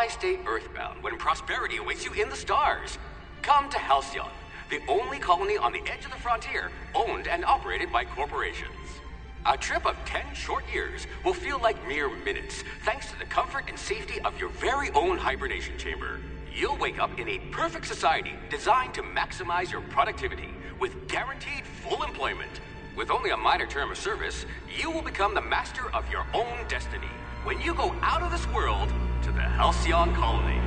Why stay earthbound when prosperity awaits you in the stars? Come to Halcyon, the only colony on the edge of the frontier, owned and operated by corporations. A trip of 10 short years will feel like mere minutes, thanks to the comfort and safety of your very own hibernation chamber. You'll wake up in a perfect society designed to maximize your productivity, with guaranteed full employment. With only a minor term of service, you will become the master of your own destiny when you go out of this world to the Halcyon colony.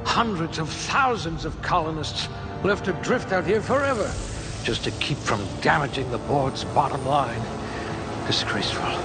Hundreds of thousands of colonists left to drift out here forever, just to keep from damaging the board's bottom line. Disgraceful.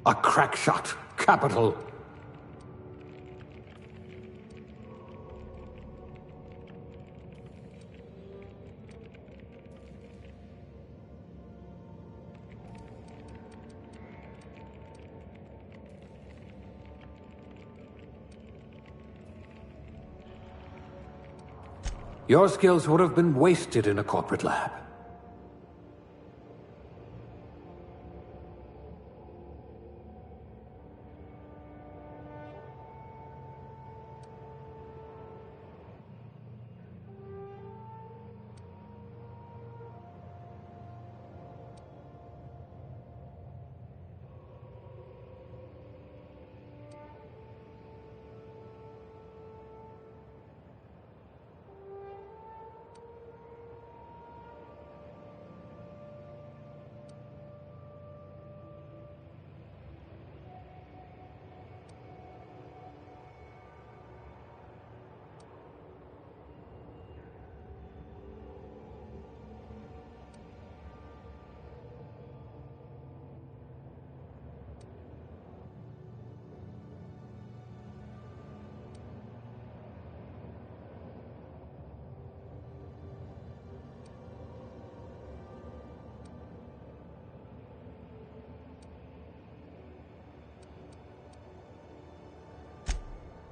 A crack shot. Capital. Your skills would have been wasted in a corporate lab.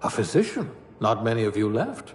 A physician? Not many of you left.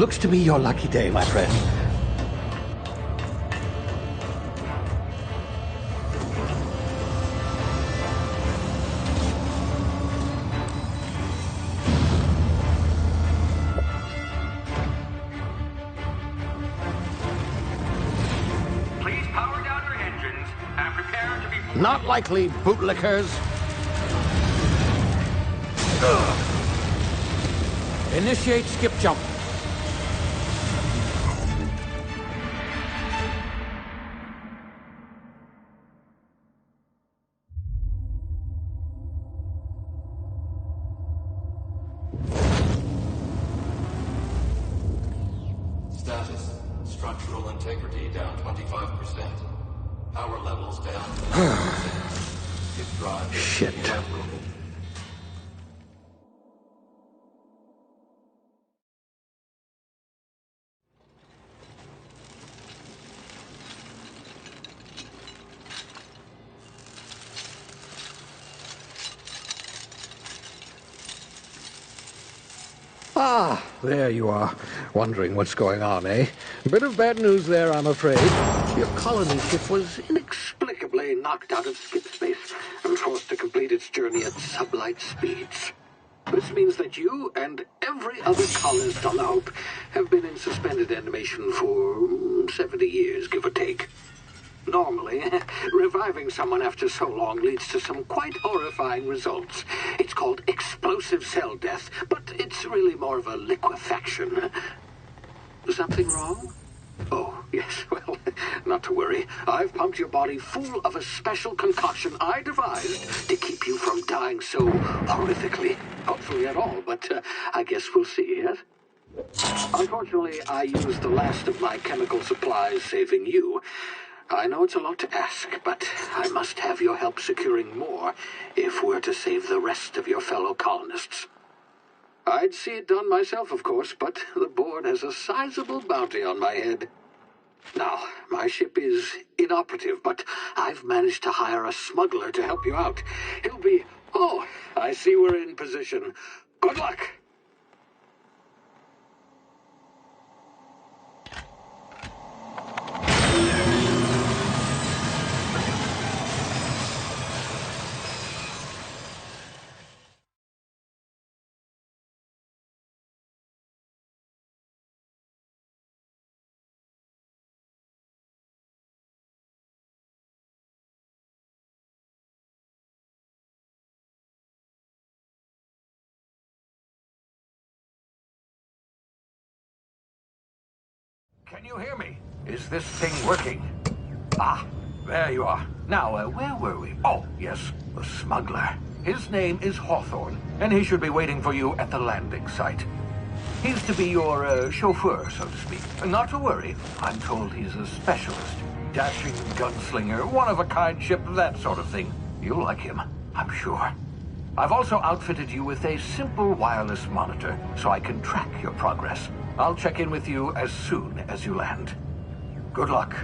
Looks to be your lucky day, my friend. Please power down your engines and prepare to be... Not likely, bootlickers. Initiate skip jump. Status. Structural integrity down 25%. Power levels down 10%. If drive Shit. inoperable. Ah, there you are. Wondering what's going on, eh? Bit of bad news there, I'm afraid. Your colony ship was inexplicably knocked out of skip space and forced to complete its journey at sublight speeds. This means that you and every other colonist on the Hope have been in suspended animation for 70 years, give or take. Normally, reviving someone after so long leads to some quite horrifying results. It's called explosive cell death, but it's really more of a liquefaction. Something wrong? Oh, yes, well, not to worry. I've pumped your body full of a special concoction I devised to keep you from dying so horrifically. Hopefully at all, but I guess we'll see, yes? Unfortunately, I used the last of my chemical supplies saving you. I know it's a lot to ask, but I must have your help securing more if we're to save the rest of your fellow colonists. I'd see it done myself, of course, but the board has a sizable bounty on my head. Now, my ship is inoperative, but I've managed to hire a smuggler to help you out. He'll be... Oh, I see we're in position. Good luck! Can you hear me? Is this thing working? Ah, there you are. Now, where were we? Oh, yes, the smuggler. His name is Hawthorne, and he should be waiting for you at the landing site. He's to be your chauffeur, so to speak. Not to worry, I'm told he's a specialist. Dashing gunslinger, one-of-a-kind ship, that sort of thing. You'll like him, I'm sure. I've also outfitted you with a simple wireless monitor, so I can track your progress. I'll check in with you as soon as you land. Good luck.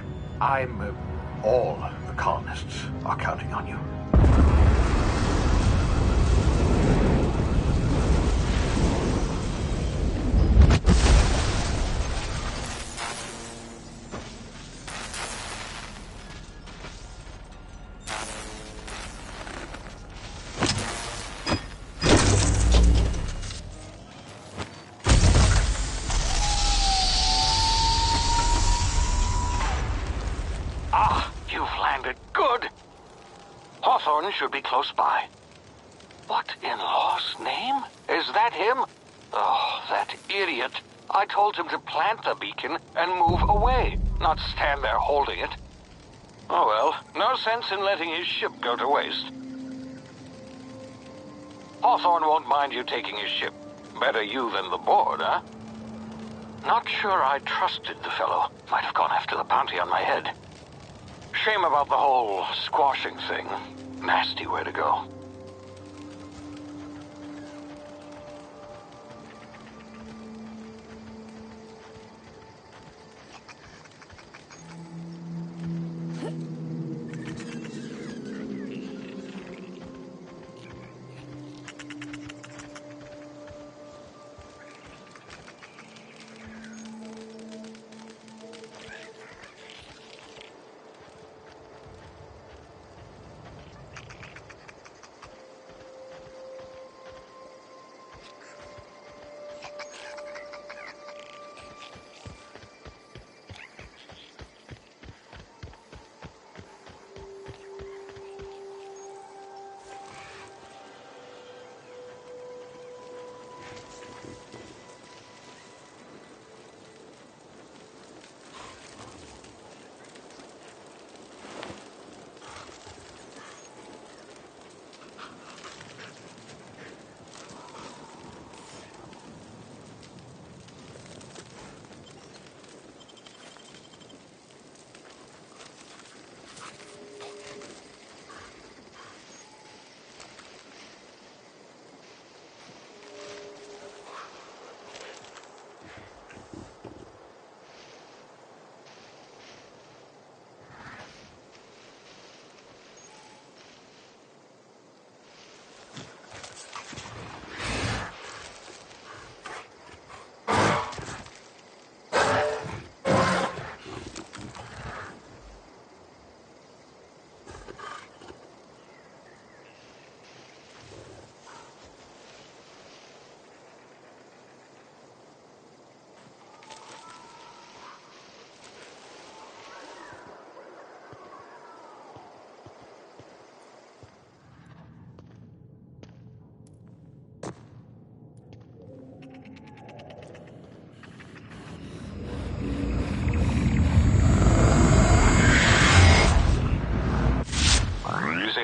All the colonists are counting on you. Hawthorne should be close by. What in law's name? Is that him? Oh, that idiot. I told him to plant the beacon and move away, not stand there holding it. Oh well, no sense in letting his ship go to waste. Hawthorne won't mind you taking his ship. Better you than the board, huh? Not sure I trusted the fellow. Might have gone after the bounty on my head. Shame about the whole squashing thing. Nasty way to go.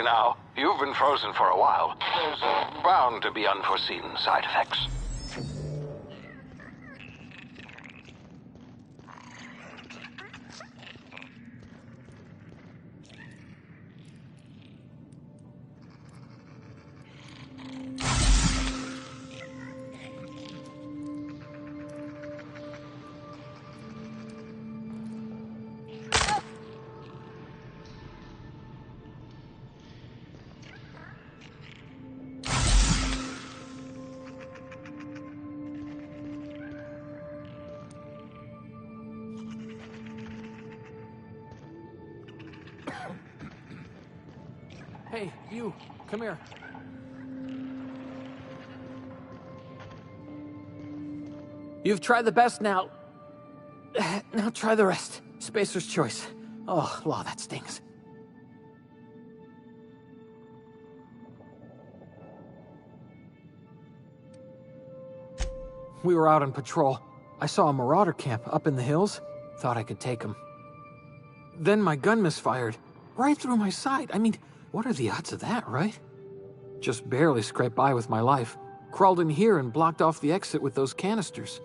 now. You've been frozen for a while. There's bound to be unforeseen side effects. Hey, you, come here. You've tried the best now. Now try the rest. Spacer's choice. Oh, law, that stings. We were out on patrol. I saw a marauder camp up in the hills. Thought I could take him. Then my gun misfired. Right through my side. I mean, what are the odds of that, right? Just barely scraped by with my life. Crawled in here and blocked off the exit with those canisters.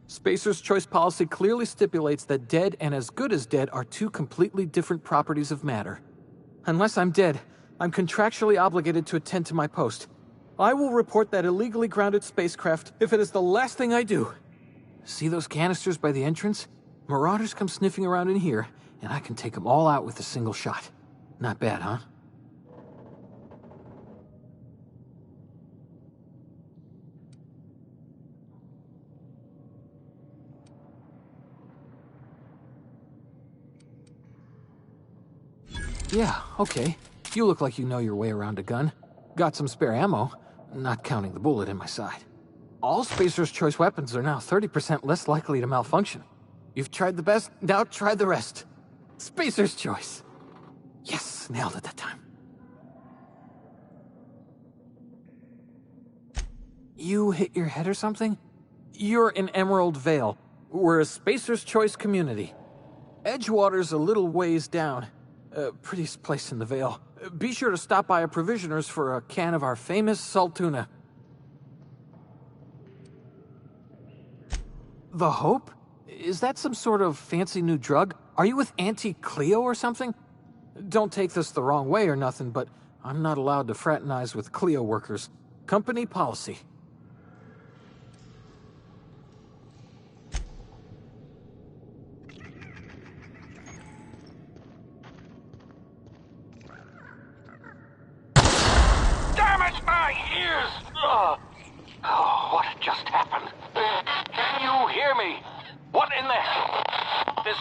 Spacer's choice policy clearly stipulates that dead and as good as dead are two completely different properties of matter. Unless I'm dead, I'm contractually obligated to attend to my post. I will report that illegally grounded spacecraft if it is the last thing I do. See those canisters by the entrance? Marauders come sniffing around in here, and I can take them all out with a single shot. Not bad, huh? Yeah, okay. You look like you know your way around a gun. Got some spare ammo, not counting the bullet in my side. All Spacer's choice weapons are now 30% less likely to malfunction. You've tried the best, now try the rest. Spacer's choice. Yes, nailed it that time. You hit your head or something? You're in Emerald Vale. We're a Spacer's choice community. Edgewater's a little ways down. Prettiest place in the Vale. Be sure to stop by a provisioner's for a can of our famous salt tuna. The Hope? Is that some sort of fancy new drug? Are you with Auntie Cleo or something? Don't take this the wrong way or nothing, but I'm not allowed to fraternize with Cleo workers. Company policy. Oh, what just happened? Can you hear me? What in the hell? This...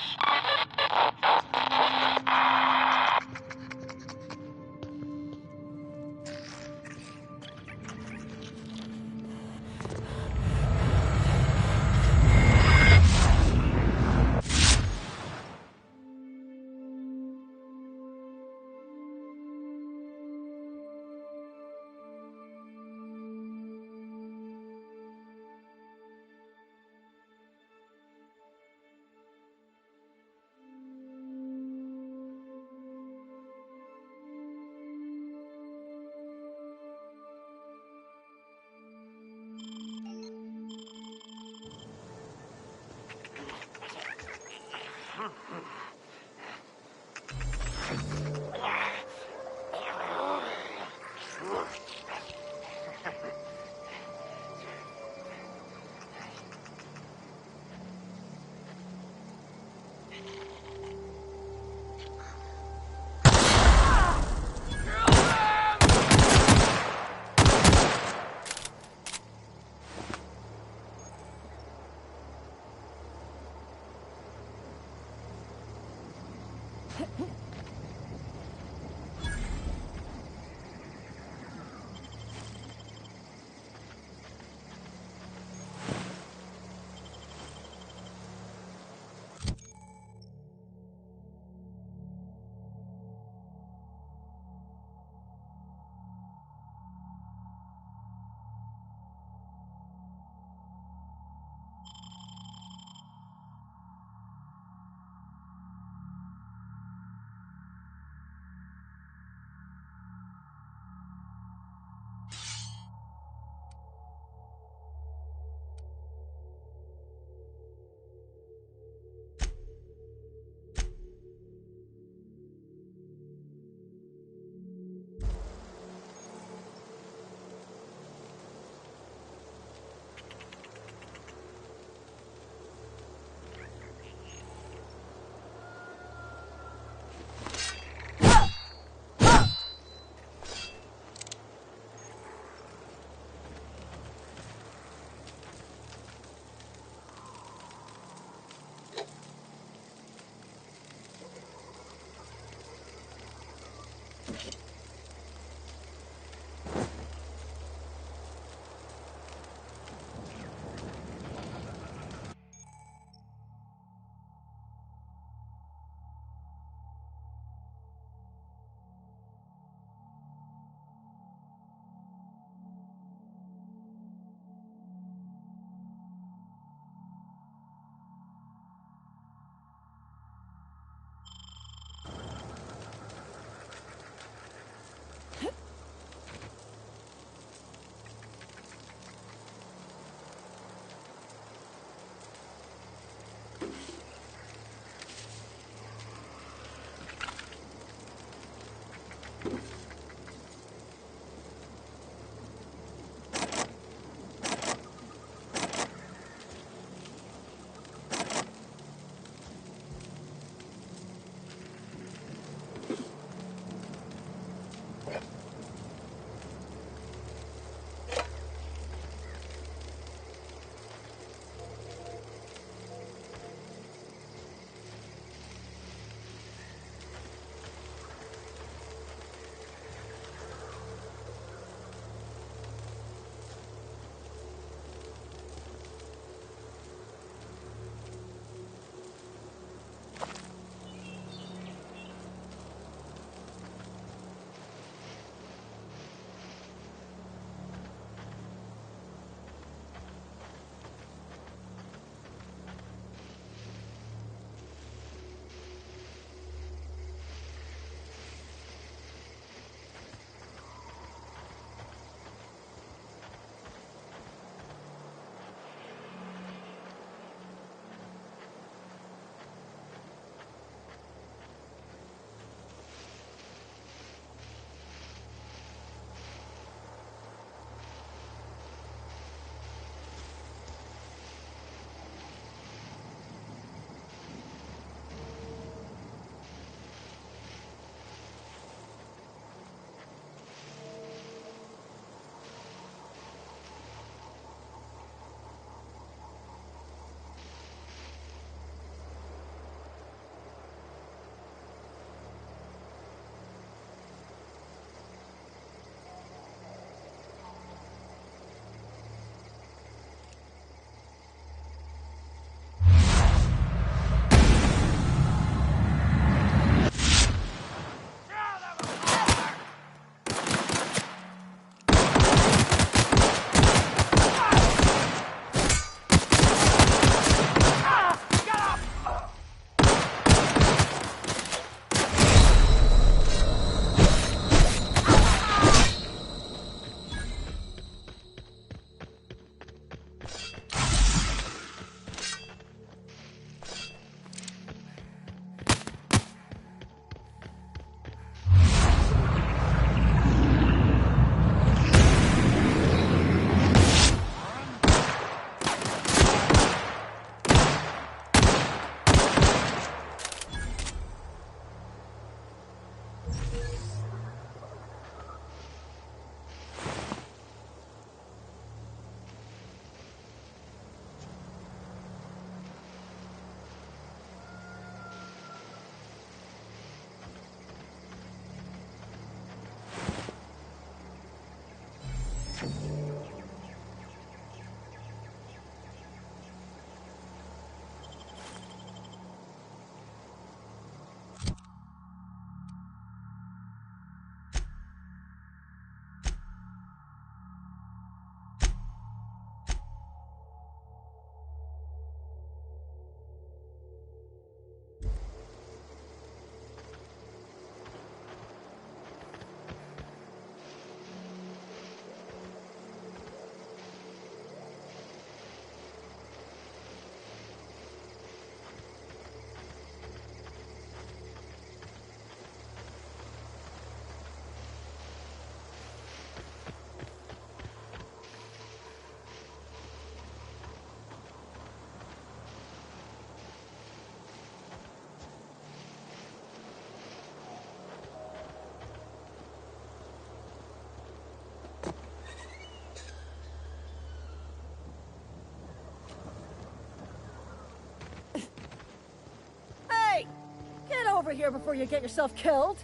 over here before you get yourself killed.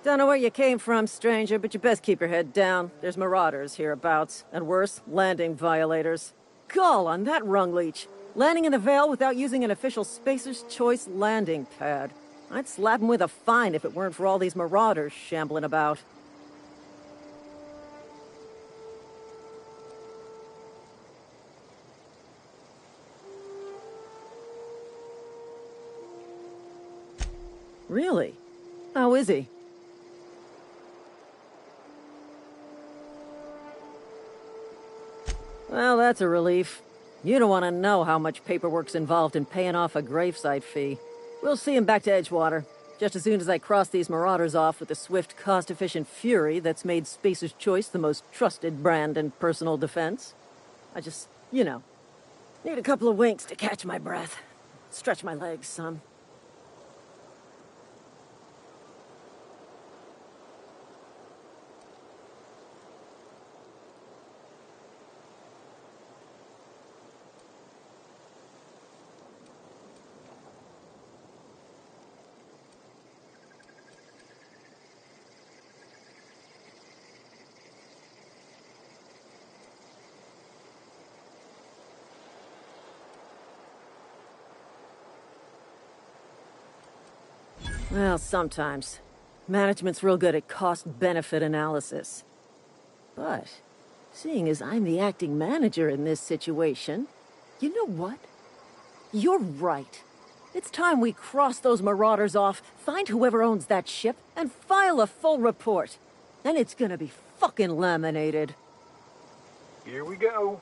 Don't know where you came from, stranger, but you best keep your head down. There's marauders hereabouts, and worse, landing violators. Gall on that rung leech. Landing in the Vale without using an official Spacer's Choice landing pad. I'd slap him with a fine if it weren't for all these marauders shambling about. Really? How is he? Well, that's a relief. You don't want to know how much paperwork's involved in paying off a gravesite fee. We'll see him back to Edgewater, just as soon as I cross these marauders off with the swift, cost-efficient fury that's made Spacer's Choice the most trusted brand in personal defense. I just, need a couple of winks to catch my breath. Stretch my legs some. Well, sometimes. Management's real good at cost-benefit analysis. But, seeing as I'm the acting manager in this situation, you know what? You're right. It's time we cross those marauders off, find whoever owns that ship, and file a full report. Then it's gonna be fucking laminated. Here we go.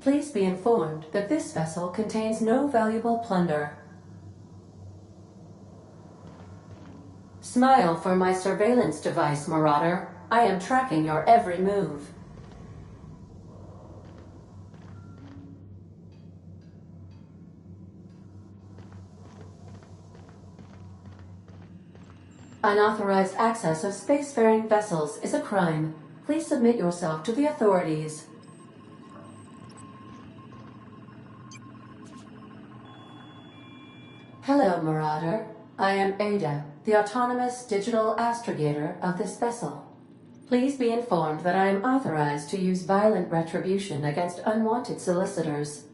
Please be informed that this vessel contains no valuable plunder. Smile for my surveillance device, Marauder. I am tracking your every move. Unauthorized access of spacefaring vessels is a crime. Please submit yourself to the authorities. Hello, Marauder. I am Ada, the autonomous digital astrogator of this vessel. Please be informed that I am authorized to use violent retribution against unwanted solicitors.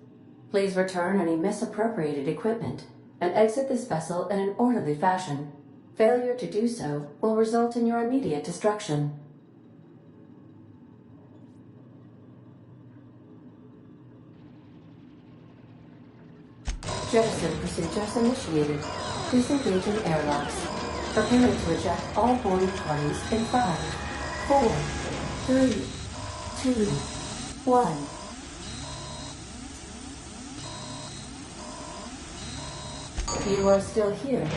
Please return any misappropriated equipment and exit this vessel in an orderly fashion. Failure to do so will result in your immediate destruction. Jettison procedures initiated. Disengaging airlocks. Preparing to eject all boarding parties in 5, 4, 3, 2, 1. You are still here.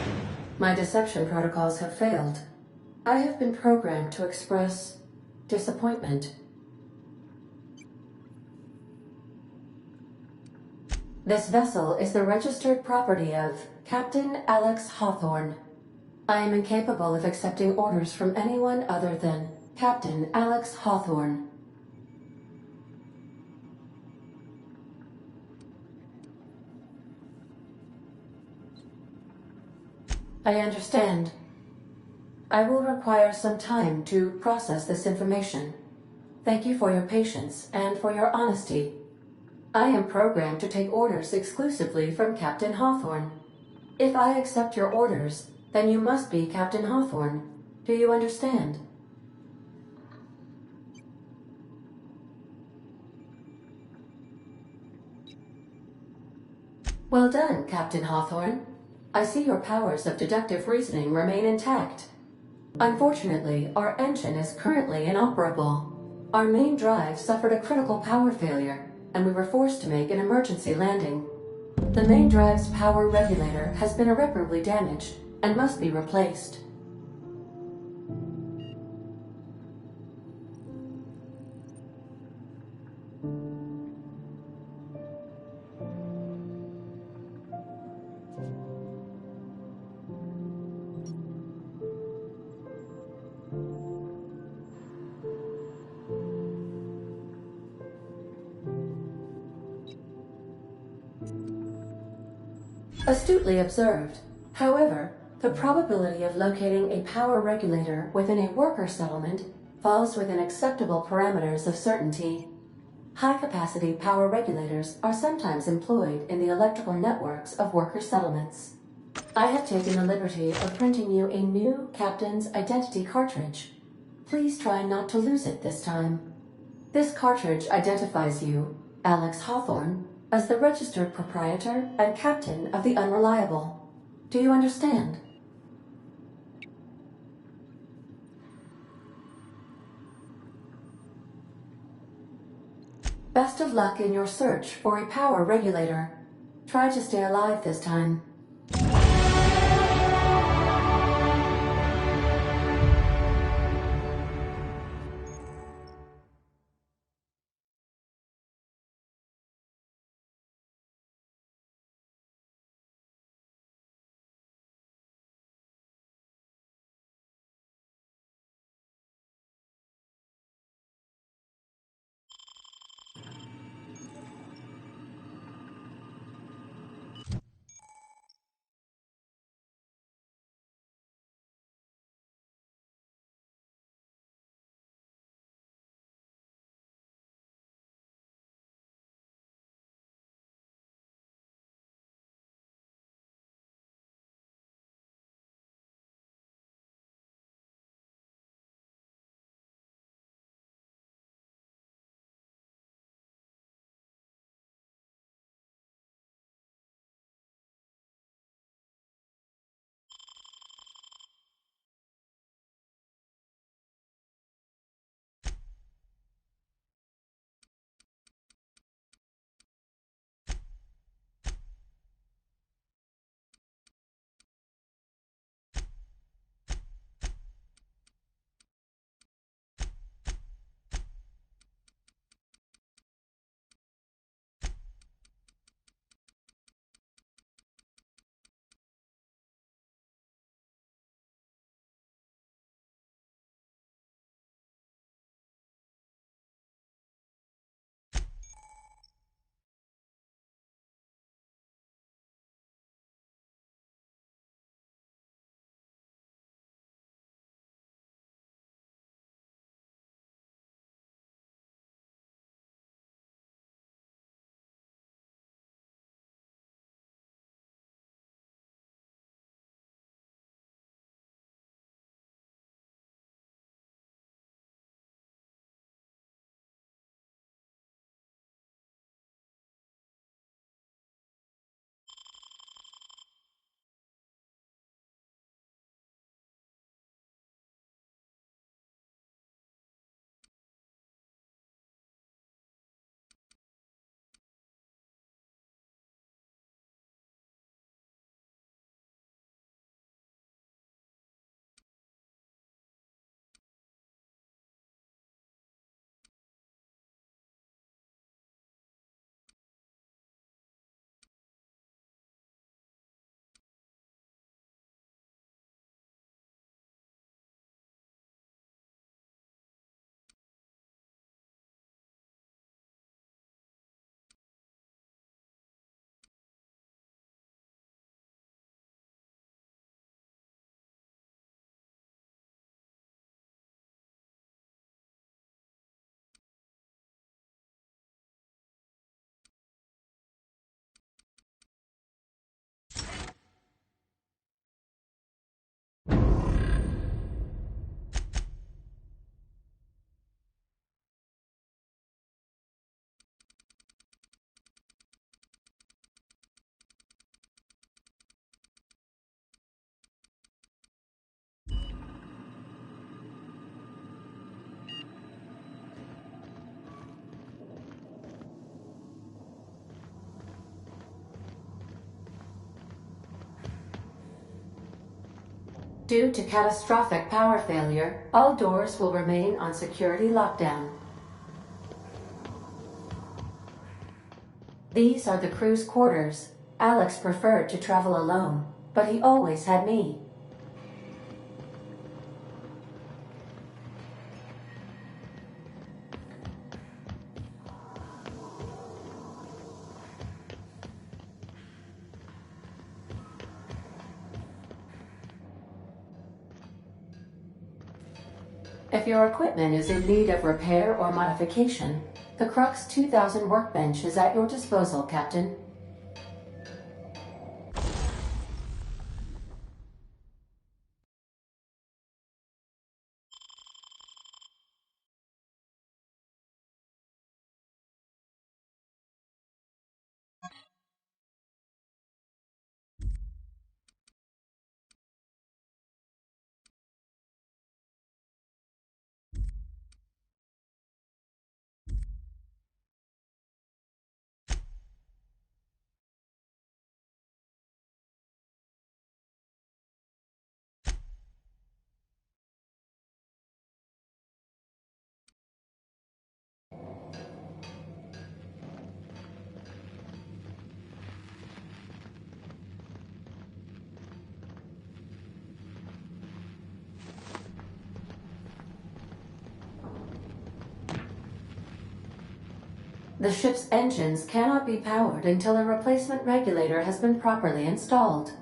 My deception protocols have failed. I have been programmed to express disappointment. This vessel is the registered property of Captain Alex Hawthorne. I am incapable of accepting orders from anyone other than Captain Alex Hawthorne. I understand. I will require some time to process this information. Thank you for your patience and for your honesty. I am programmed to take orders exclusively from Captain Hawthorne. If I accept your orders, then you must be Captain Hawthorne. Do you understand? Well done, Captain Hawthorne. I see your powers of deductive reasoning remain intact. Unfortunately, our engine is currently inoperable. Our main drive suffered a critical power failure, and we were forced to make an emergency landing. The main drive's power regulator has been irreparably damaged and must be replaced. Astutely observed. However, the probability of locating a power regulator within a worker settlement falls within acceptable parameters of certainty. High-capacity power regulators are sometimes employed in the electrical networks of worker settlements. I have taken the liberty of printing you a new Captain's Identity cartridge. Please try not to lose it this time. This cartridge identifies you, Alex Hawthorne, as the registered proprietor and captain of the Unreliable. Do you understand? Best of luck in your search for a power regulator. Try to stay alive this time. Due to catastrophic power failure, all doors will remain on security lockdown. These are the crew's quarters. Alex preferred to travel alone, but he always had me. If your equipment is in need of repair or modification, the Crux 2000 workbench is at your disposal, Captain. The ship's engines cannot be powered until a replacement regulator has been properly installed.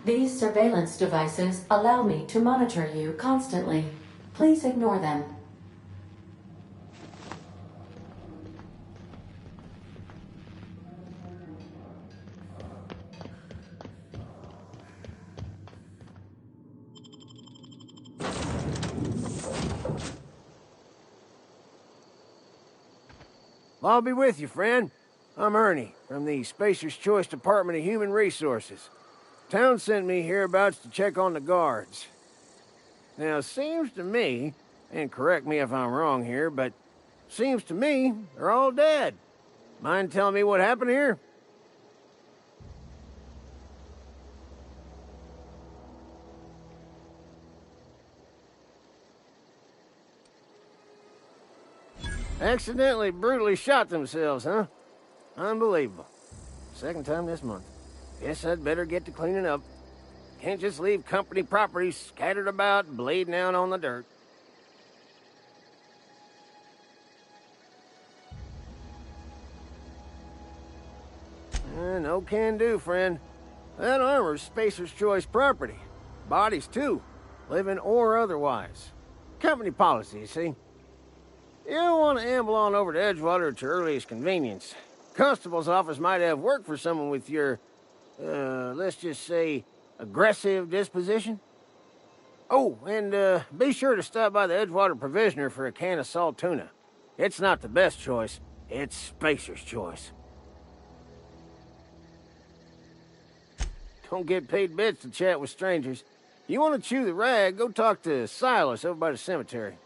These surveillance devices allow me to monitor you constantly. Please ignore them. I'll be with you, friend. I'm Ernie, from the Spacer's Choice Department of Human Resources. Town sent me hereabouts to check on the guards. Now, it seems to me, and correct me if I'm wrong here, but seems to me they're all dead. Mind telling me what happened here? Accidentally, brutally shot themselves, huh? Unbelievable. Second time this month. Guess I'd better get to cleaning up. Can't just leave company property scattered about, bleeding out on the dirt. No can do, friend. That armor's Spacer's Choice property. Bodies, too. Living or otherwise. Company policy, you see. You don't want to amble on over to Edgewater at your earliest convenience. Constable's office might have work for someone with your, let's just say, aggressive disposition. Oh, and be sure to stop by the Edgewater Provisioner for a can of salt tuna. It's not the best choice. It's Spacer's Choice. Don't get paid bits to chat with strangers. You want to chew the rag, go talk to Silas over by the cemetery.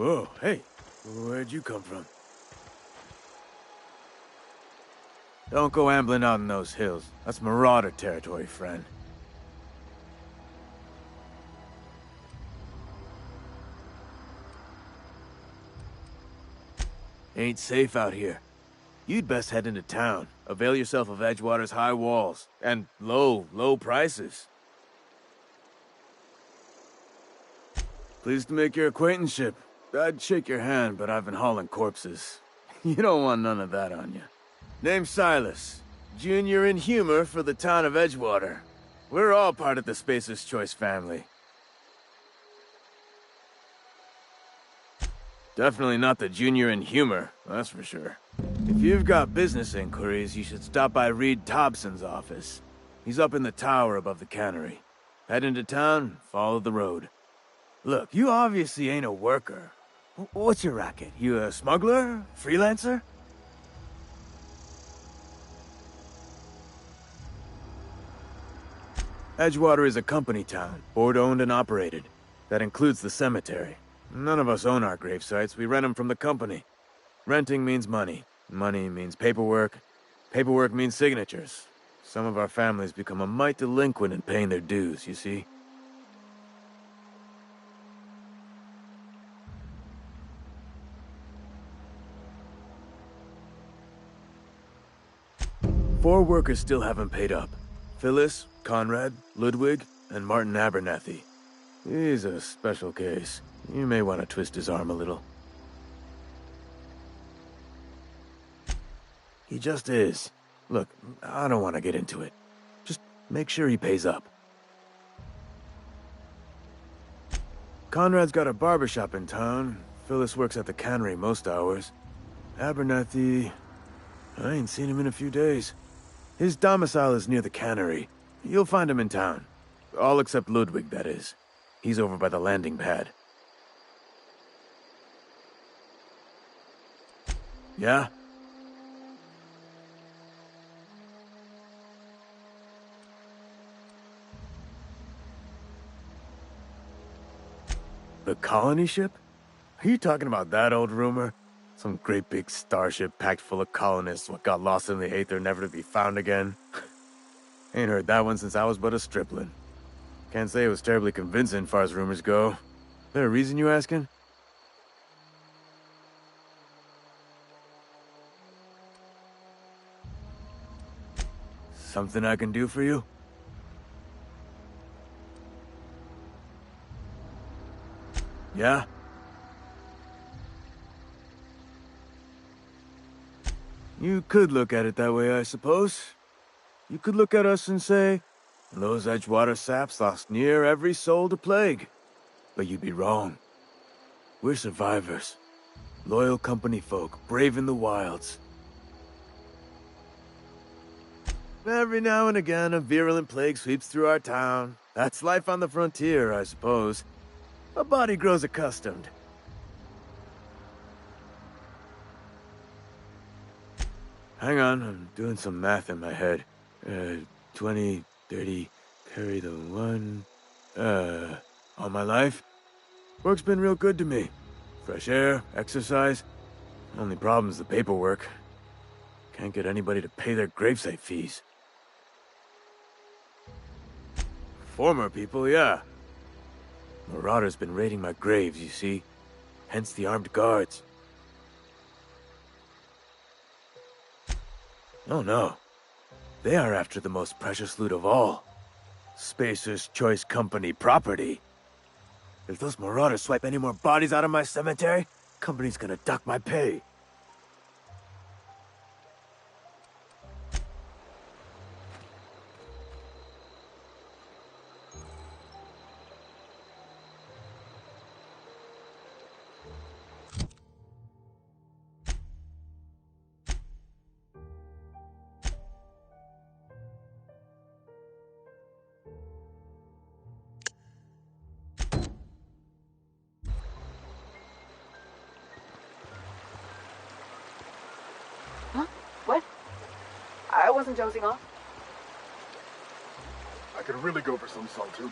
Whoa, hey, where'd you come from? Don't go ambling out in those hills. That's marauder territory, friend. Ain't safe out here. You'd best head into town. Avail yourself of Edgewater's high walls. And low prices. Pleased to make your acquaintanceship. I'd shake your hand, but I've been hauling corpses. You don't want none of that on you. Name's Silas. Junior in humor for the town of Edgewater. We're all part of the Spacer's Choice family. Definitely not the junior in humor, that's for sure. If you've got business inquiries, you should stop by Reed Thompson's office. He's up in the tower above the cannery. Head into town, follow the road. Look, you obviously ain't a worker. What's your racket? You a smuggler? Freelancer? Edgewater is a company town, board-owned and operated. That includes the cemetery. None of us own our grave sites, we rent them from the company. Renting means money. Money means paperwork. Paperwork means signatures. Some of our families become a mite delinquent in paying their dues, you see? Four workers still haven't paid up. Phyllis, Conrad, Ludwig, and Martin Abernathy. He's a special case. You may want to twist his arm a little. He just is. Look, I don't want to get into it. Just make sure he pays up. Conrad's got a barbershop in town. Phyllis works at the cannery most hours. Abernathy... I ain't seen him in a few days. His domicile is near the cannery. You'll find him in town. All except Ludwig, that is. He's over by the landing pad. Yeah? The colony ship? Are you talking about that old rumor? Some great big starship packed full of colonists what got lost in the aether never to be found again? Ain't heard that one since I was but a stripling. Can't say it was terribly convincing far as rumors go. There a reason you asking? Something I can do for you? Yeah? You could look at it that way, I suppose. You could look at us and say, those Edgewater saps lost near every soul to plague. But you'd be wrong. We're survivors. Loyal company folk, brave in the wilds. Every now and again, a virulent plague sweeps through our town. That's life on the frontier, I suppose. A body grows accustomed. Hang on, I'm doing some math in my head. 20, 30, carry the one... all my life? Work's been real good to me. Fresh air, exercise. Only problem's the paperwork. Can't get anybody to pay their gravesite fees. Former people, yeah. Marauders been raiding my graves, you see. Hence the armed guards. Oh no. They are after the most precious loot of all. Spacer's Choice Company property. If those marauders swipe any more bodies out of my cemetery, company's gonna dock my pay. Huh? What? I wasn't dozing off. I could really go for some saltuna.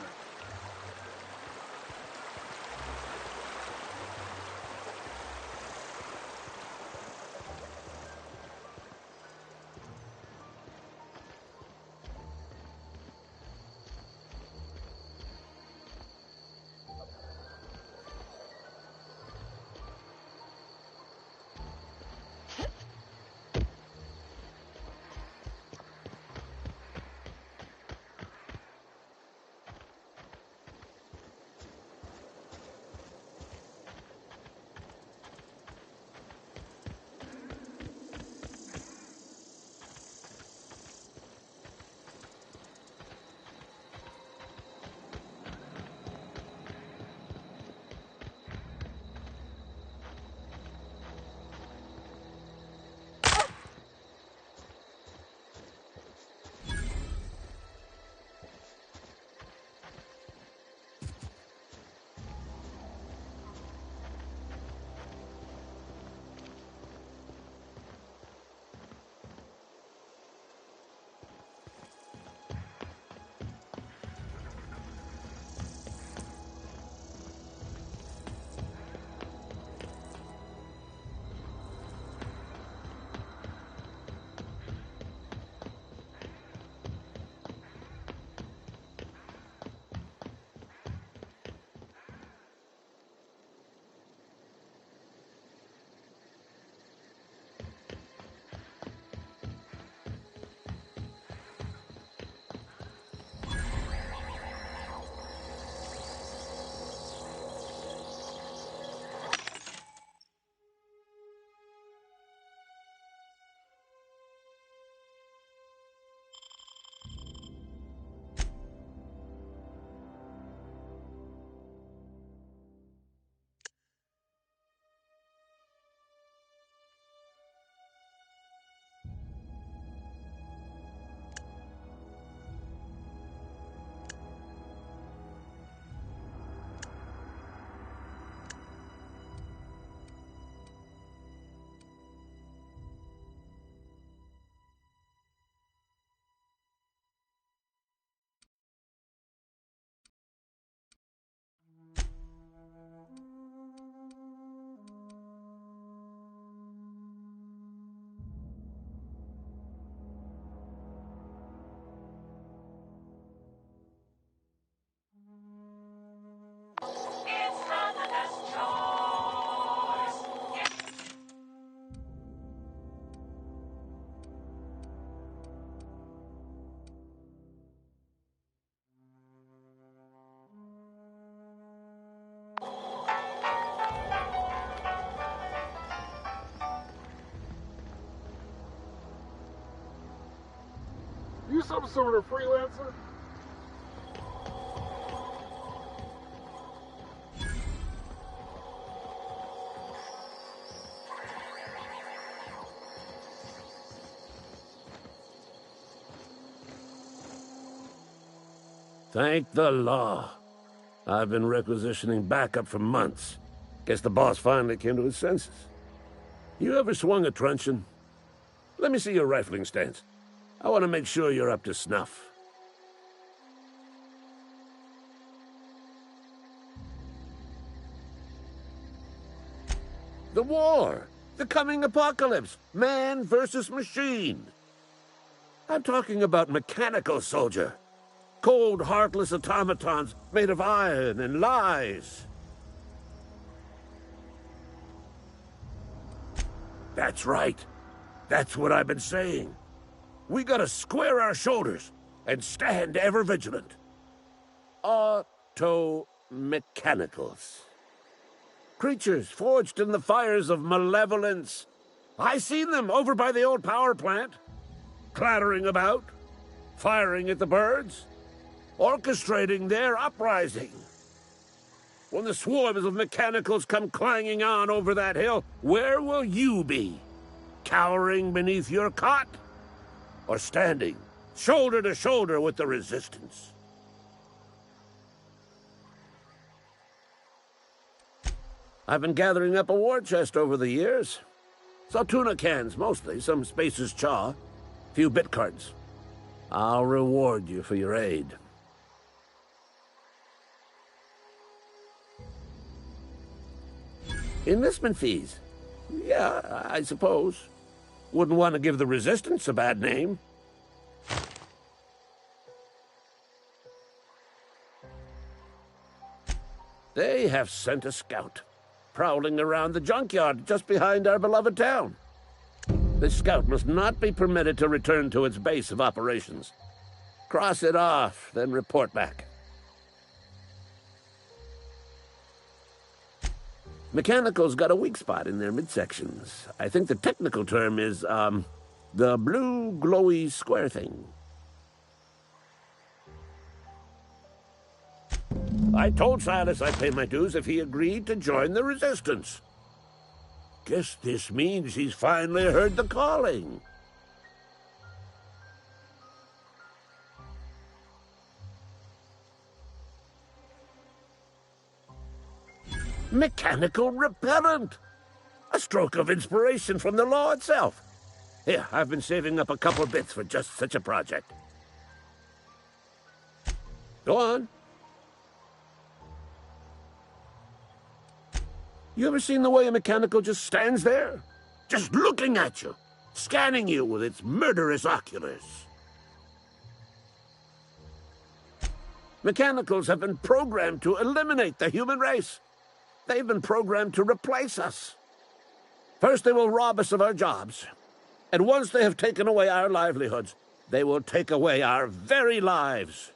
some sort of freelancer? Thank the law. I've been requisitioning backup for months. Guess the boss finally came to his senses. You ever swung a truncheon? Let me see your rifling stance. I want to make sure you're up to snuff. The war! The coming apocalypse! Man versus machine! I'm talking about mechanical soldier. Cold, heartless automatons made of iron and lies. That's right. That's what I've been saying. We gotta square our shoulders and stand ever vigilant. Auto-mechanicals. Creatures forged in the fires of malevolence. I seen them over by the old power plant. Clattering about, firing at the birds, orchestrating their uprising. When the swarms of mechanicals come clanging on over that hill, where will you be? Cowering beneath your cot? Or standing, shoulder to shoulder with the resistance? I've been gathering up a war chest over the years. Saw tuna cans, mostly, some Spacer's chaw, few bit cards. I'll reward you for your aid. Enlistment fees? Yeah, I suppose. Wouldn't want to give the Resistance a bad name. They have sent a scout, prowling around the junkyard just behind our beloved town. This scout must not be permitted to return to its base of operations. Cross it off, then report back. Mechanicals got a weak spot in their midsections. I think the technical term is, the blue glowy square thing. I told Silas I'd pay my dues if he agreed to join the Resistance. Guess this means he's finally heard the calling. Mechanical repellent! A stroke of inspiration from the law itself. Here, I've been saving up a couple bits for just such a project. Go on. You ever seen the way a mechanical just stands there? Just looking at you, scanning you with its murderous oculars. Mechanicals have been programmed to eliminate the human race. They've been programmed to replace us. First, they will rob us of our jobs. And once they have taken away our livelihoods, they will take away our very lives.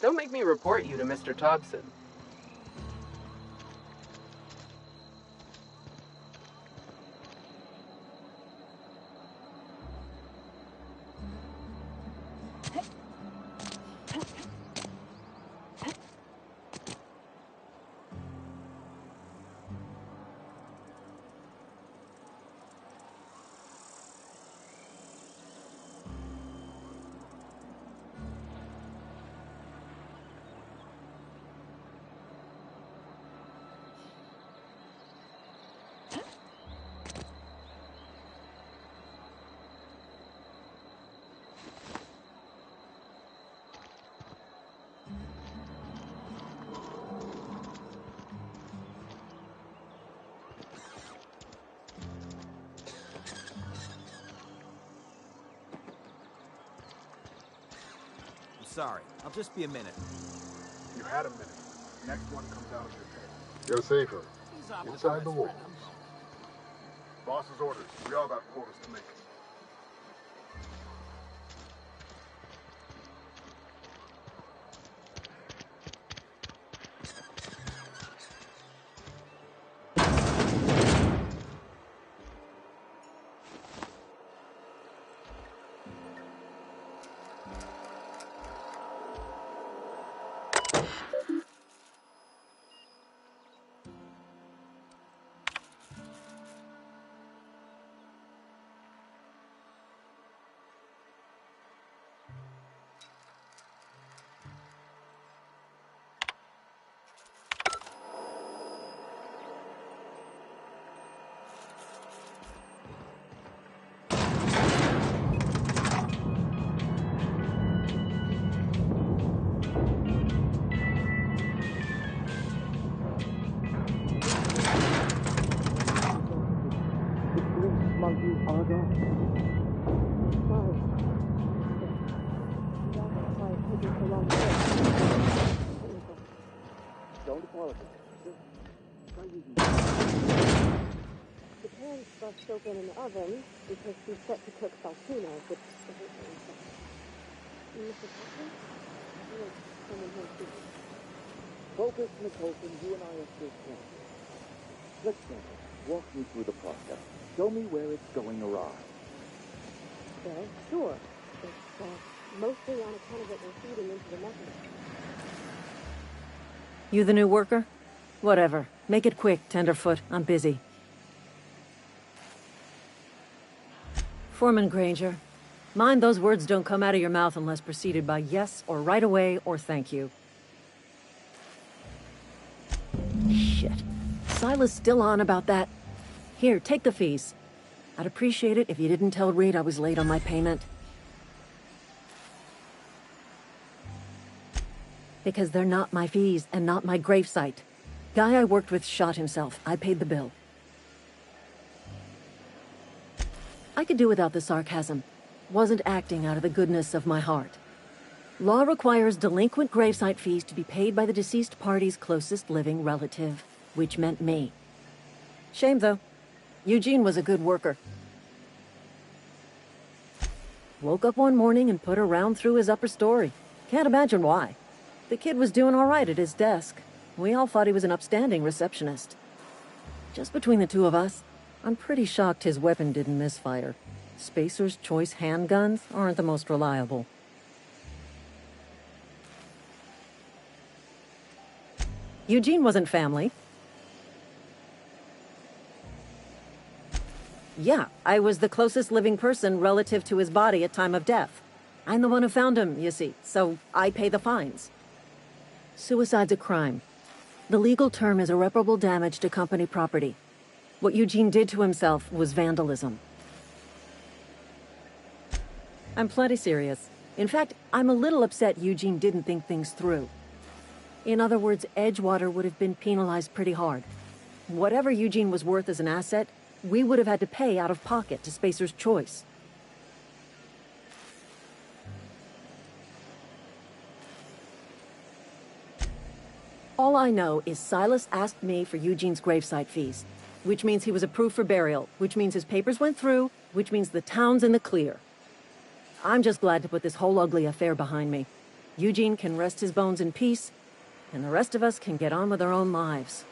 Don't make me report you to Mr. Thompson. Sorry, I'll just be a minute. You had a minute. Next one comes out of your head. You're safer. Inside the walls. Boss's orders. We all got quotas to make. Don't apologize. Try using the pan stuffed open in the oven because she's set to cook saltuna, which is Mr. Thompson? Someone here too. Focus, Nicholson. You and I are still friends. Let's walk me through the process. Show me where it's going awry. Well, sure. It's mostly on account of what we're feeding into the mechanism. You the new worker? Whatever. Make it quick, Tenderfoot. I'm busy. Foreman Granger, mind those words don't come out of your mouth unless preceded by yes or right away or thank you. Shit. Silas still on about that. Here, take the fees. I'd appreciate it if you didn't tell Reed I was late on my payment. Because they're not my fees and not my gravesite. Guy I worked with shot himself. I paid the bill. I could do without the sarcasm. Wasn't acting out of the goodness of my heart. Law requires delinquent gravesite fees to be paid by the deceased party's closest living relative, which meant me. Shame, though. Eugene was a good worker. Woke up one morning and put a round through his upper story. Can't imagine why. The kid was doing all right at his desk. We all thought he was an upstanding receptionist. Just between the two of us, I'm pretty shocked his weapon didn't misfire. Spacer's Choice handguns aren't the most reliable. Eugene wasn't family. Yeah, I was the closest living person relative to his body at time of death. I'm the one who found him, you see, so I pay the fines. Suicide's a crime. The legal term is irreparable damage to company property. What Eugene did to himself was vandalism. I'm plenty serious. In fact, I'm a little upset Eugene didn't think things through. In other words, Edgewater would have been penalized pretty hard. Whatever Eugene was worth as an asset, we would have had to pay out of pocket to Spacer's Choice. All I know is Silas asked me for Eugene's gravesite fees, which means he was approved for burial, which means his papers went through, which means the town's in the clear. I'm just glad to put this whole ugly affair behind me. Eugene can rest his bones in peace, and the rest of us can get on with our own lives.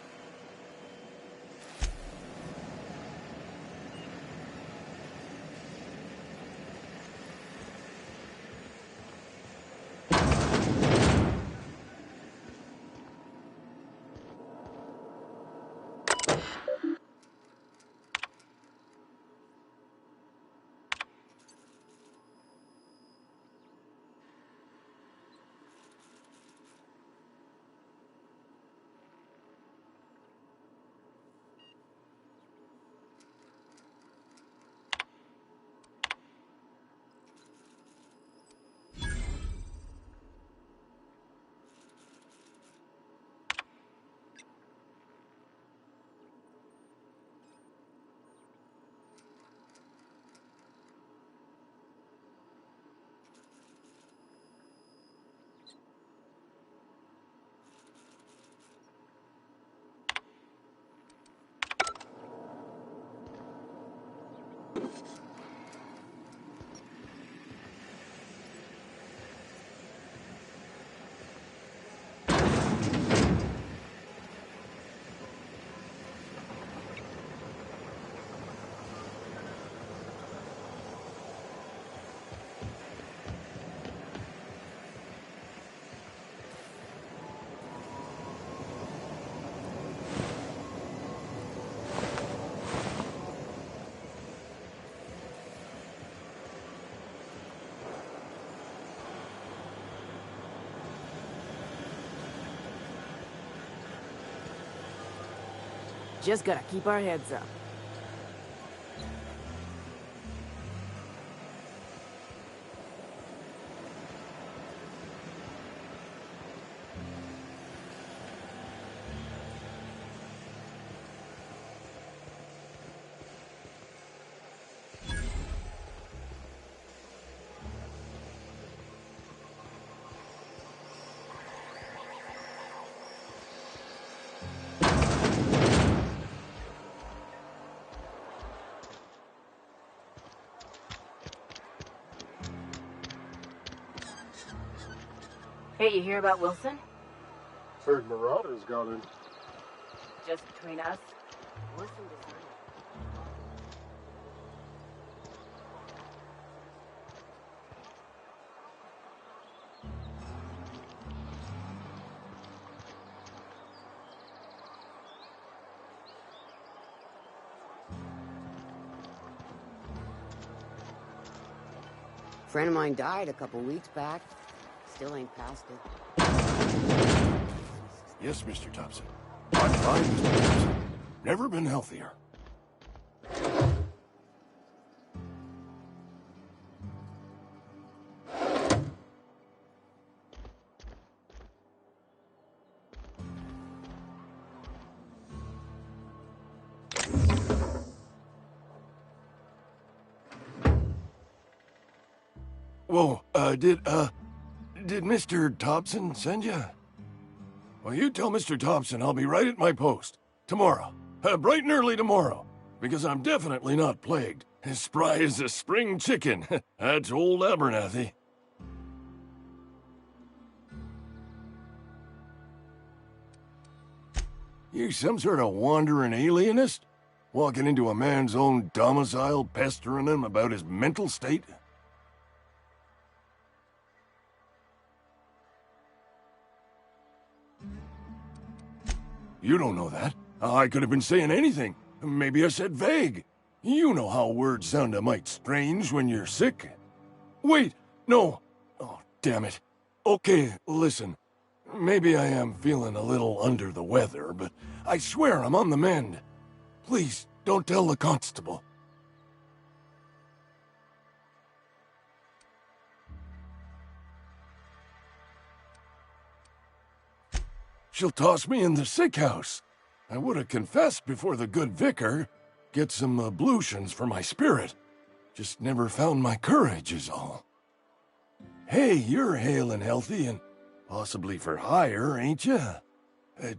Just gotta keep our heads up. Hey, you hear about Wilson? Heard Marauders got in. Just between us, Wilson decided. Friend of mine died a couple weeks back. Still ain't past it. Yes, Mr. Thompson. I'm fine, Mr. Thompson. Never been healthier. Whoa, did Mr. Thompson send you? Well, you tell Mr. Thompson I'll be right at my post. Tomorrow. Bright and early tomorrow. Because I'm definitely not plagued. As spry as a spring chicken. That's old Abernathy. You some sort of wandering alienist? Walking into a man's own domicile, pestering him about his mental state? You don't know that. I could have been saying anything. Maybe I said vague. You know how words sound a mite strange when you're sick. Wait, no. Oh, damn it. Okay, listen. Maybe I am feeling a little under the weather, but I swear I'm on the mend. Please, don't tell the constable. She'll toss me in the sick house. I would have confessed before the good vicar. Get some ablutions for my spirit. Just never found my courage is all. Hey, you're hale and healthy and possibly for hire, ain't you?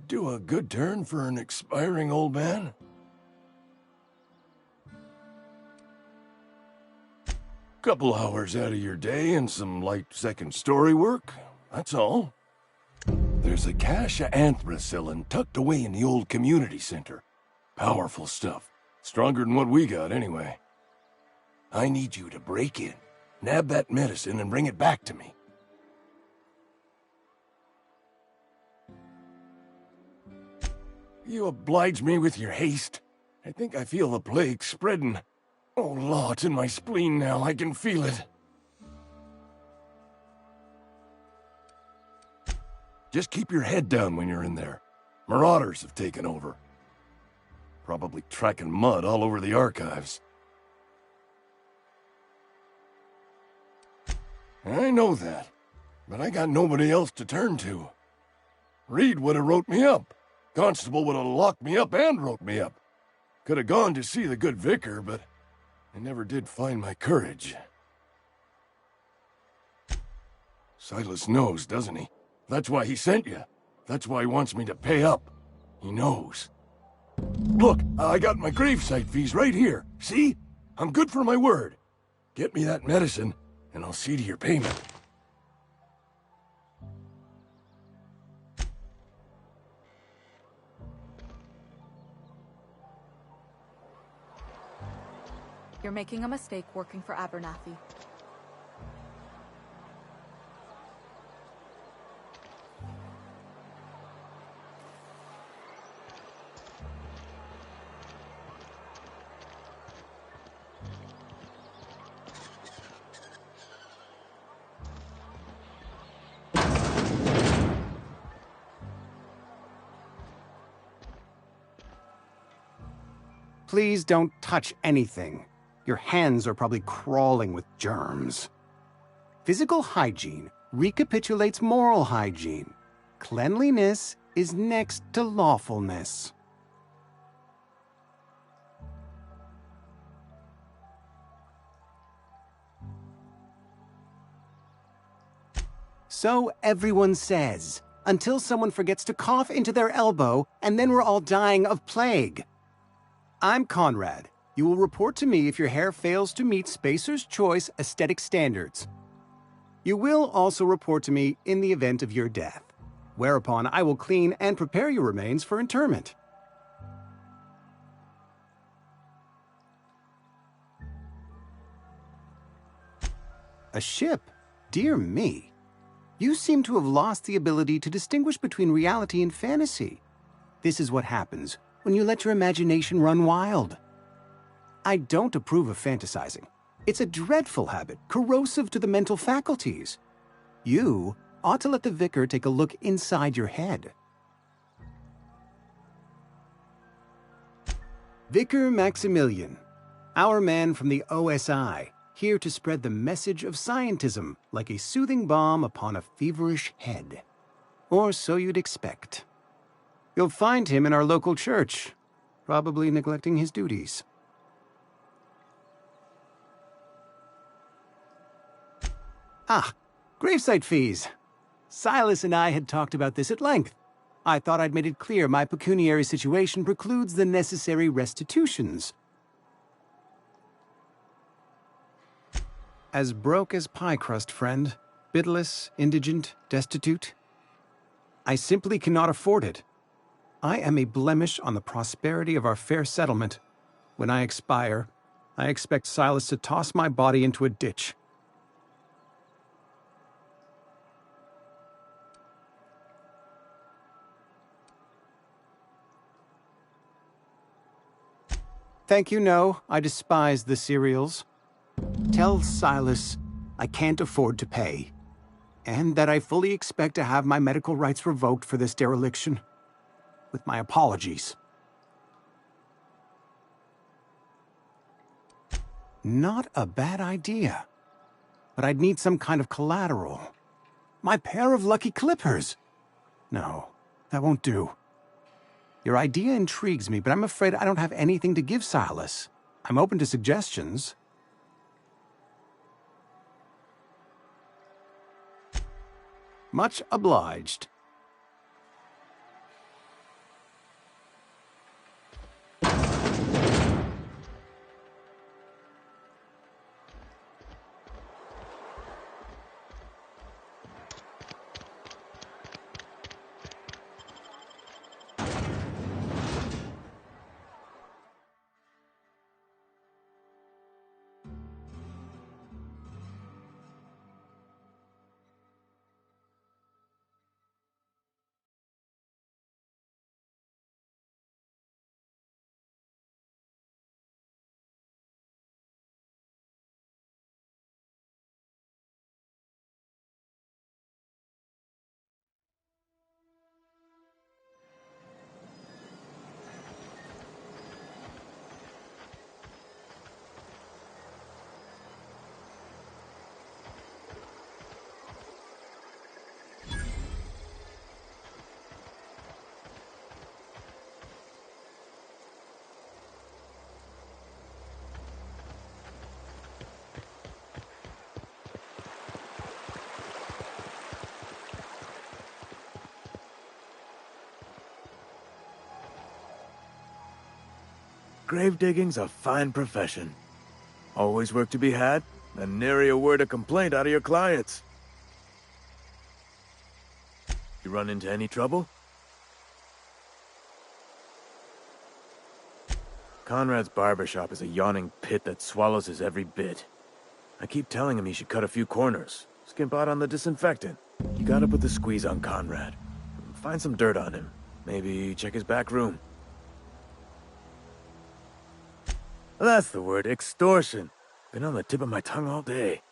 Do a good turn for an expiring old man? Couple hours out of your day and some light second story work. that's all. There's a cache of anthracillin tucked away in the old community center. Powerful stuff. Stronger than what we got, anyway. I need you to break in, nab that medicine, and bring it back to me. You oblige me with your haste. I think I feel the plague spreading. Oh, Law, it's in my spleen now. I can feel it. Just keep your head down when you're in there. Marauders have taken over. Probably tracking mud all over the archives. I know that, but I got nobody else to turn to. Reed would have wrote me up. Constable would have locked me up and wrote me up. Could have gone to see the good vicar, but I never did find my courage. Silas knows, doesn't he? That's why he sent you. That's why he wants me to pay up. He knows. Look, I got my gravesite fees right here. See? I'm good for my word. Get me that medicine, and I'll see to your payment. You're making a mistake working for Abernathy. Please don't touch anything. Your hands are probably crawling with germs. Physical hygiene recapitulates moral hygiene. Cleanliness is next to lawfulness. So everyone says, until someone forgets to cough into their elbow, and then we're all dying of plague. I'm Conrad. You will report to me if your hair fails to meet Spacer's Choice aesthetic standards. You will also report to me in the event of your death, whereupon I will clean and prepare your remains for interment. A ship? Dear me. You seem to have lost the ability to distinguish between reality and fantasy. This is what happens when you let your imagination run wild. I don't approve of fantasizing. It's a dreadful habit, corrosive to the mental faculties. You ought to let the vicar take a look inside your head. Vicar Maximilian, our man from the OSI, here to spread the message of scientism like a soothing balm upon a feverish head. Or so you'd expect. You'll find him in our local church, probably neglecting his duties. Ah, gravesite fees. Silas and I had talked about this at length. I thought I'd made it clear my pecuniary situation precludes the necessary restitutions. As broke as pie crust, friend. Bidless, indigent, destitute. I simply cannot afford it. I am a blemish on the prosperity of our fair settlement. When I expire, I expect Silas to toss my body into a ditch. Thank you, no. I despise the cereals. Tell Silas I can't afford to pay, and that I fully expect to have my medical rights revoked for this dereliction. With my apologies. Not a bad idea. But I'd need some kind of collateral. My pair of lucky clippers. No, that won't do. Your idea intrigues me, but I'm afraid I don't have anything to give Silas. I'm open to suggestions. Much obliged. grave digging's a fine profession. Always work to be had, and nary a word of complaint out of your clients. You run into any trouble? Conrad's barbershop is a yawning pit that swallows his every bit. I keep telling him he should cut a few corners, skimp out on the disinfectant. You gotta put the squeeze on Conrad. Find some dirt on him. Maybe check his back room. That's the word, extortion. Been on the tip of my tongue all day.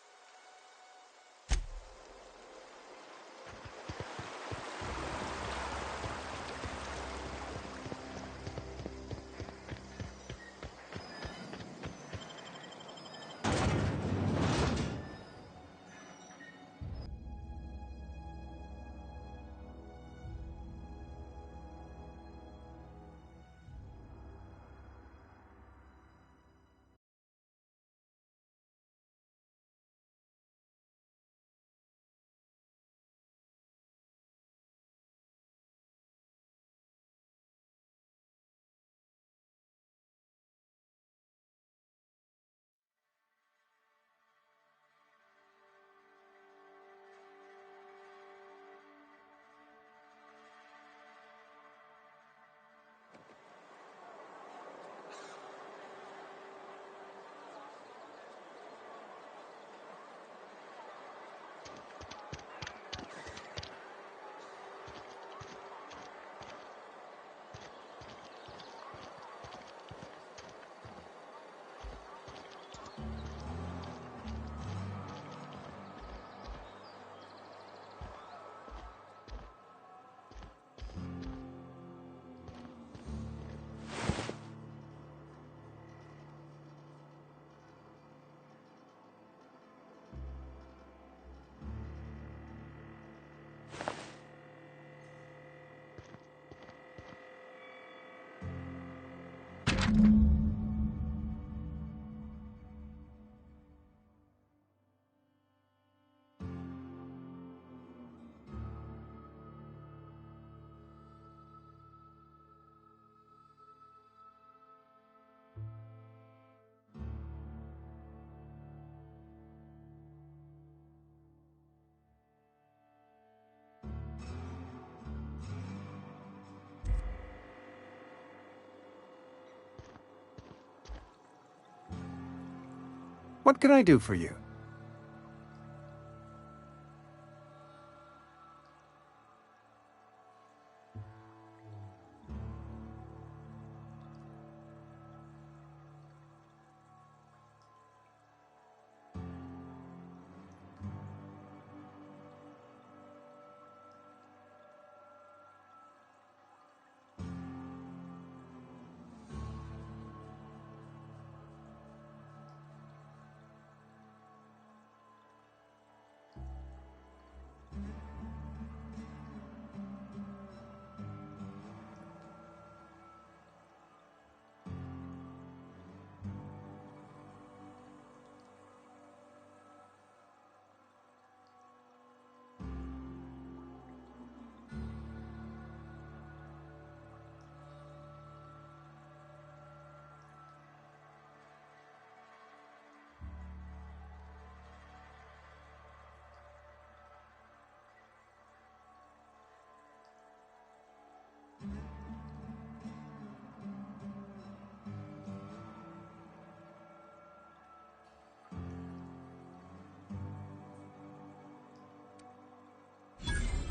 What can I do for you?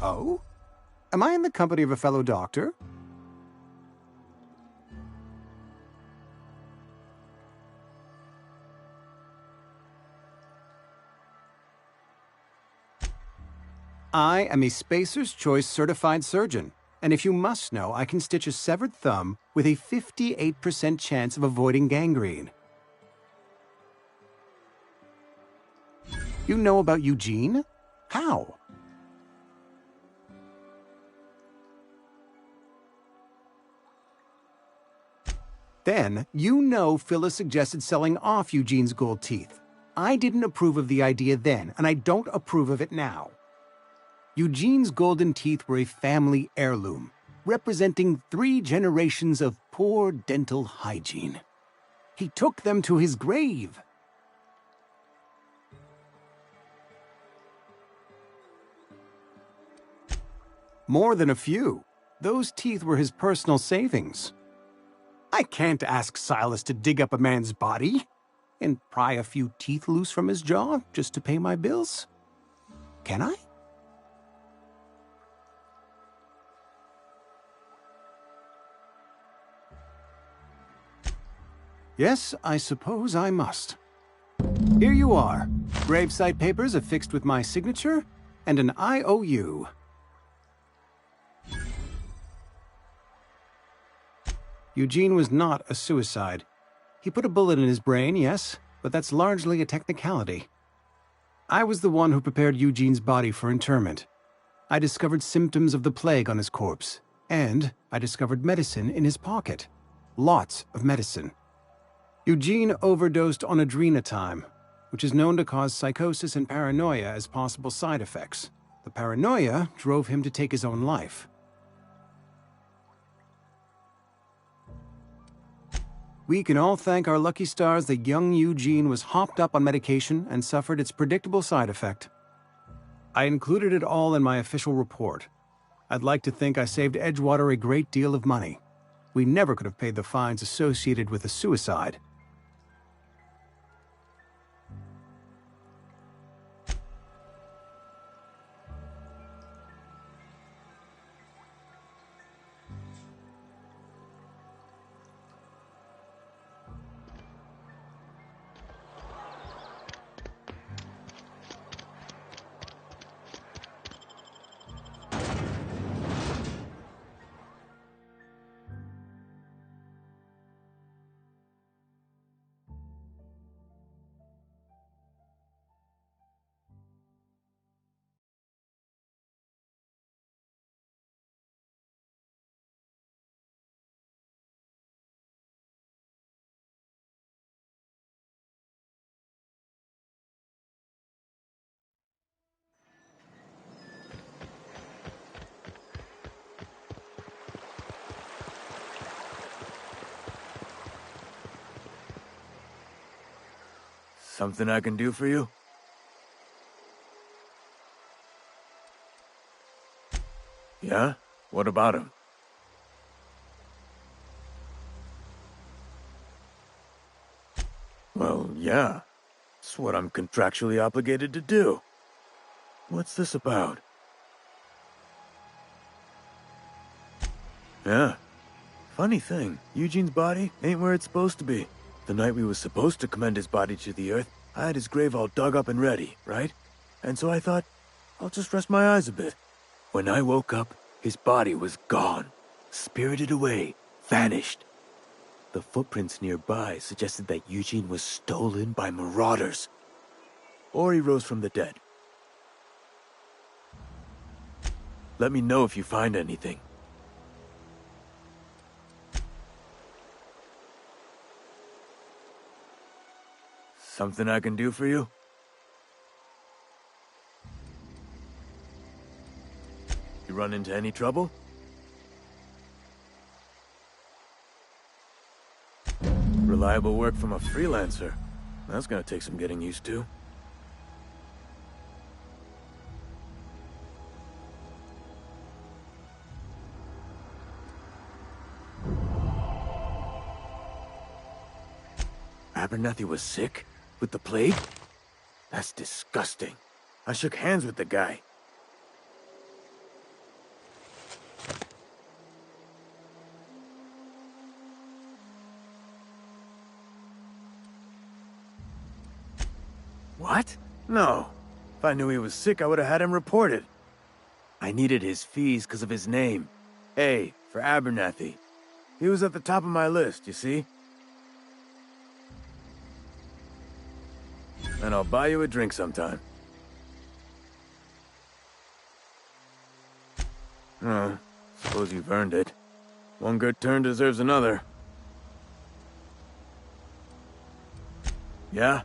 Oh? Am I in the company of a fellow doctor? I am a Spacer's Choice certified surgeon, and if you must know, I can stitch a severed thumb with a 58% chance of avoiding gangrene. You know about Eugene? How? Then, you know Phyllis suggested selling off Eugene's gold teeth. I didn't approve of the idea then, and I don't approve of it now. Eugene's golden teeth were a family heirloom, representing 3 generations of poor dental hygiene. He took them to his grave. More than a few. Those teeth were his personal savings. I can't ask Silas to dig up a man's body and pry a few teeth loose from his jaw just to pay my bills. Can I? Yes, I suppose I must. Here you are. Gravesite papers affixed with my signature and an IOU. Eugene was not a suicide. He put a bullet in his brain, yes, but that's largely a technicality. I was the one who prepared Eugene's body for interment. I discovered symptoms of the plague on his corpse, and I discovered medicine in his pocket. Lots of medicine. Eugene overdosed on adrenatime, which is known to cause psychosis and paranoia as possible side effects. The paranoia drove him to take his own life. We can all thank our lucky stars that young Eugene was hopped up on medication and suffered its predictable side effect. I included it all in my official report. I'd like to think I saved Edgewater a great deal of money. We never could have paid the fines associated with a suicide. Something I can do for you? Yeah? What about him? Well, yeah. It's what I'm contractually obligated to do. What's this about? Yeah. Funny thing, Eugene's body ain't where it's supposed to be. The night we was supposed to commend his body to the earth, I had his grave all dug up and ready, right? And so I thought, I'll just rest my eyes a bit. When I woke up, his body was gone. Spirited away. Vanished. The footprints nearby suggested that Eugene was stolen by marauders. Or he rose from the dead. Let me know if you find anything. Something I can do for you? You run into any trouble? Reliable work from a freelancer. That's gonna take some getting used to. Abernathy was sick? With the plague? That's disgusting. I shook hands with the guy. What? No. If I knew he was sick, I would have had him reported. I needed his fees because of his name. A, for Abernathy. He was at the top of my list, you see? And I'll buy you a drink sometime. Oh, suppose you've earned it. One good turn deserves another. Yeah?